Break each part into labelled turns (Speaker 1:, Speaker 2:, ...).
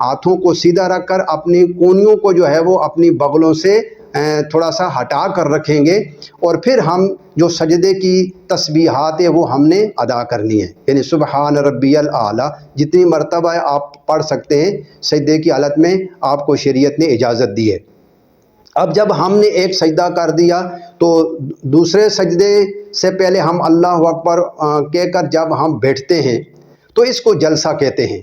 Speaker 1: ہاتھوں کو سیدھا رکھ کر اپنی کونیوں کو جو ہے وہ اپنی بغلوں سے تھوڑا سا ہٹا کر رکھیں گے، اور پھر ہم جو سجدے کی تسبیحات ہے وہ ہم نے ادا کرنی ہے، یعنی سبحان ربی الاعلیٰ جتنی مرتبہ آپ پڑھ سکتے ہیں سجدے کی حالت میں، آپ کو شریعت نے اجازت دی ہے۔ اب جب ہم نے ایک سجدہ کر دیا تو دوسرے سجدے سے پہلے ہم اللہ اکبر کہہ کر جب ہم بیٹھتے ہیں تو اس کو جلسہ کہتے ہیں۔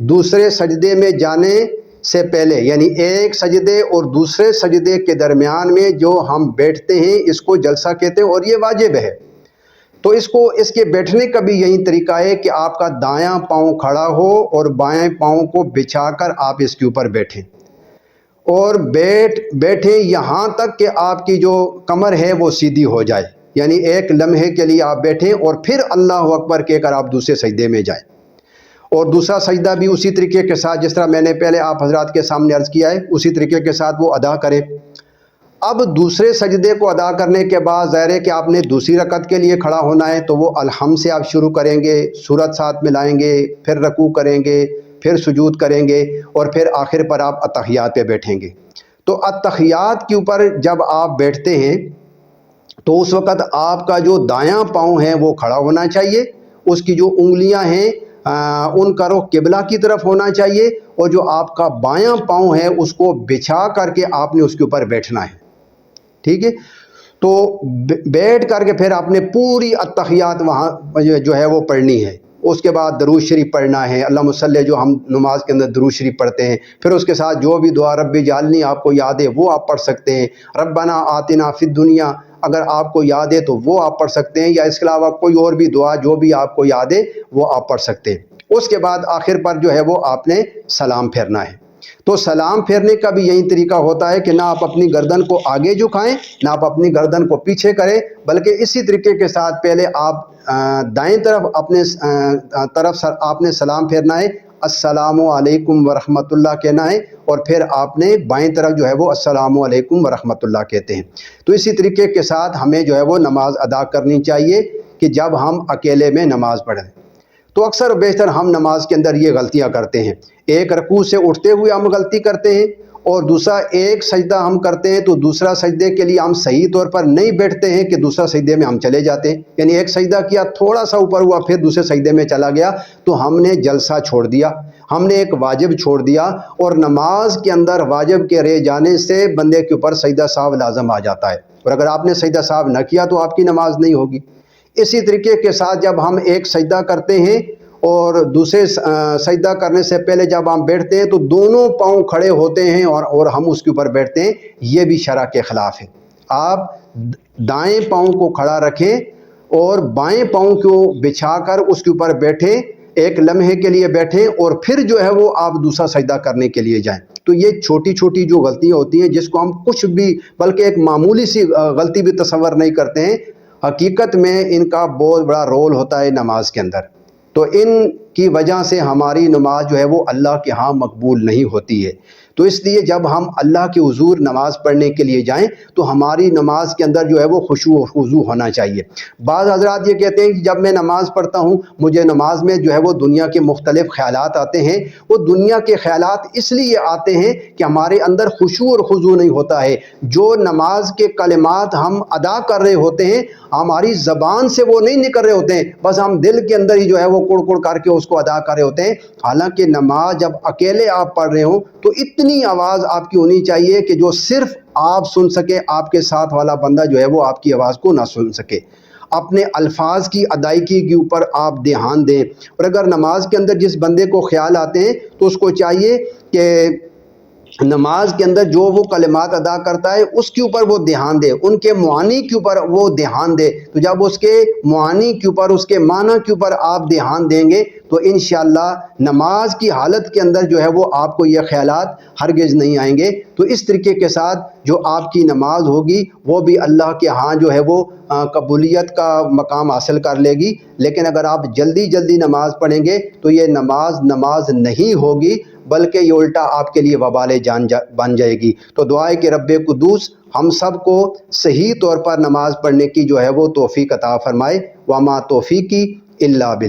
Speaker 1: دوسرے سجدے میں جانے سے پہلے یعنی ایک سجدے اور دوسرے سجدے کے درمیان میں جو ہم بیٹھتے ہیں اس کو جلسہ کہتے ہیں، اور یہ واجب ہے۔ تو اس کے بیٹھنے کا بھی یہی طریقہ ہے کہ آپ کا دایاں پاؤں کھڑا ہو اور بائیں پاؤں کو بچھا کر آپ اس کے اوپر بیٹھیں، اور بیٹھیں یہاں تک کہ آپ کی جو کمر ہے وہ سیدھی ہو جائے، یعنی ایک لمحے کے لیے آپ بیٹھیں اور پھر اللہ اکبر کہہ کر آپ دوسرے سجدے میں جائیں، اور دوسرا سجدہ بھی اسی طریقے کے ساتھ جس طرح میں نے پہلے آپ حضرات کے سامنے عرض کیا ہے اسی طریقے کے ساتھ وہ ادا کریں۔ اب دوسرے سجدے کو ادا کرنے کے بعد ظاہر ہے کہ آپ نے دوسری رکعت کے لیے کھڑا ہونا ہے، تو وہ الحمد سے آپ شروع کریں گے، سورت ساتھ ملائیں گے، پھر رکوع کریں گے، پھر سجود کریں گے، اور پھر آخر پر آپ اتحیات پہ بیٹھیں گے۔ تو اتحیات کے اوپر جب آپ بیٹھتے ہیں تو اس وقت آپ کا جو دایاں پاؤں ہے وہ کھڑا ہونا چاہیے، اس کی جو انگلیاں ہیں ان کا رخ قبلہ کی طرف ہونا چاہیے، اور جو آپ کا بایاں پاؤں ہے اس کو بچھا کر کے آپ نے اس کے اوپر بیٹھنا ہے، ٹھیک ہے۔ تو بیٹھ کر کے پھر آپ نے پوری اتحیات وہاں جو ہے وہ پڑھنی ہے، اس کے بعد درود شریف پڑھنا ہے، اللہم صلی، جو ہم نماز کے اندر درود شریف پڑھتے ہیں، پھر اس کے ساتھ جو بھی دعا ربی جعلنی آپ کو یاد ہے وہ آپ پڑھ سکتے ہیں، ربنا آتنا فی الدنیا اگر آپ کو یاد ہے تو وہ آپ پڑھ سکتے ہیں، یا اس کے علاوہ کوئی اور بھی دعا جو بھی آپ کو یاد ہے وہ آپ پڑھ سکتے ہیں۔ اس کے بعد آخر پر جو ہے وہ آپ نے سلام پھیرنا ہے۔ تو سلام پھیرنے کا بھی یہی طریقہ ہوتا ہے کہ نہ آپ اپنی گردن کو آگے جھکائیں نہ آپ اپنی گردن کو پیچھے کریں، بلکہ اسی طریقے کے ساتھ پہلے آپ دائیں طرف اپنے طرف آپ نے سلام پھیرنا ہے، السلام علیکم ورحمۃ اللہ کہنا ہے، اور پھر آپ نے بائیں طرف جو ہے وہ السلام علیکم ورحمۃ اللہ کہتے ہیں۔ تو اسی طریقے کے ساتھ ہمیں جو ہے وہ نماز ادا کرنی چاہیے کہ جب ہم اکیلے میں نماز پڑھیں۔ تو اکثر و بیشتر ہم نماز کے اندر یہ غلطیاں کرتے ہیں، ایک رکوع سے اٹھتے ہوئے ہم غلطی کرتے ہیں، اور دوسرا ایک سجدہ ہم کرتے ہیں تو دوسرا سجدے کے لیے ہم صحیح طور پر نہیں بیٹھتے ہیں کہ دوسرا سجدے میں ہم چلے جاتے ہیں، یعنی ایک سجدہ کیا تھوڑا سا اوپر ہوا پھر دوسرے سجدے میں چلا گیا، تو ہم نے جلسہ چھوڑ دیا، ہم نے ایک واجب چھوڑ دیا، اور نماز کے اندر واجب کے رہ جانے سے بندے کے اوپر سجدہ سہو لازم آ جاتا ہے، اور اگر آپ نے سجدہ سہو نہ کیا تو آپ کی نماز نہیں ہوگی۔ اسی طریقے کے ساتھ جب ہم ایک سجدہ کرتے ہیں اور دوسرے سجدہ کرنے سے پہلے جب ہم بیٹھتے ہیں تو دونوں پاؤں کھڑے ہوتے ہیں اور ہم اس کے اوپر بیٹھتے ہیں، یہ بھی شرع کے خلاف ہے۔ آپ دائیں پاؤں کو کھڑا رکھیں اور بائیں پاؤں کو بچھا کر اس کے اوپر بیٹھیں، ایک لمحے کے لیے بیٹھیں، اور پھر جو ہے وہ آپ دوسرا سجدہ کرنے کے لیے جائیں۔ تو یہ چھوٹی چھوٹی جو غلطیاں ہوتی ہیں جس کو ہم کچھ بھی بلکہ ایک معمولی سی غلطی بھی تصور نہیں کرتے ہیں، حقیقت میں ان کا بہت بڑا رول ہوتا ہے نماز کے اندر۔ تو ان کی وجہ سے ہماری نماز جو ہے وہ اللہ کے ہاں مقبول نہیں ہوتی ہے۔ تو اس لیے جب ہم اللہ کے حضور نماز پڑھنے کے لیے جائیں تو ہماری نماز کے اندر جو ہے وہ خشوع و خضوع ہونا چاہیے۔ بعض حضرات یہ کہتے ہیں کہ جب میں نماز پڑھتا ہوں مجھے نماز میں جو ہے وہ دنیا کے مختلف خیالات آتے ہیں، وہ دنیا کے خیالات اس لیے آتے ہیں کہ ہمارے اندر خشوع اور خضوع نہیں ہوتا ہے۔ جو نماز کے کلمات ہم ادا کر رہے ہوتے ہیں ہماری زبان سے وہ نہیں نکل رہے ہوتے ہیں، بس ہم دل کے اندر ہی جو ہے وہ کڑ کڑ کر کے اس کو ادا کر رہے ہوتے ہیں۔ حالانکہ نماز جب اکیلے آپ پڑھ رہے ہوں تو اتنی آواز آپ کی ہونی چاہیے کہ جو صرف آپ سن سکے، آپ کے ساتھ والا بندہ جو ہے وہ آپ کی آواز کو نہ سن سکے۔ اپنے الفاظ کی ادائیگی کے اوپر آپ دھیان دیں، اور اگر نماز کے اندر جس بندے کو خیال آتے ہیں تو اس کو چاہیے کہ نماز کے اندر جو وہ کلمات ادا کرتا ہے اس کے اوپر وہ دھیان دے، ان کے معانی کے اوپر وہ دھیان دے۔ تو جب اس کے معانی کے اوپر، اس کے معنی کے اوپر آپ دھیان دیں گے تو انشاءاللہ نماز کی حالت کے اندر جو ہے وہ آپ کو یہ خیالات ہرگز نہیں آئیں گے۔ تو اس طریقے کے ساتھ جو آپ کی نماز ہوگی وہ بھی اللہ کے ہاں جو ہے وہ قبولیت کا مقام حاصل کر لے گی۔ لیکن اگر آپ جلدی جلدی نماز پڑھیں گے تو یہ نماز نہیں ہوگی، بلکہ یہ الٹا آپ کے لیے وبال جان بن جائے گی۔ تو دعا ہے کہ رب قدوس ہم سب کو صحیح طور پر نماز پڑھنے کی جو ہے وہ توفیق عطا فرمائے۔ وما توفیقی الا باللہ۔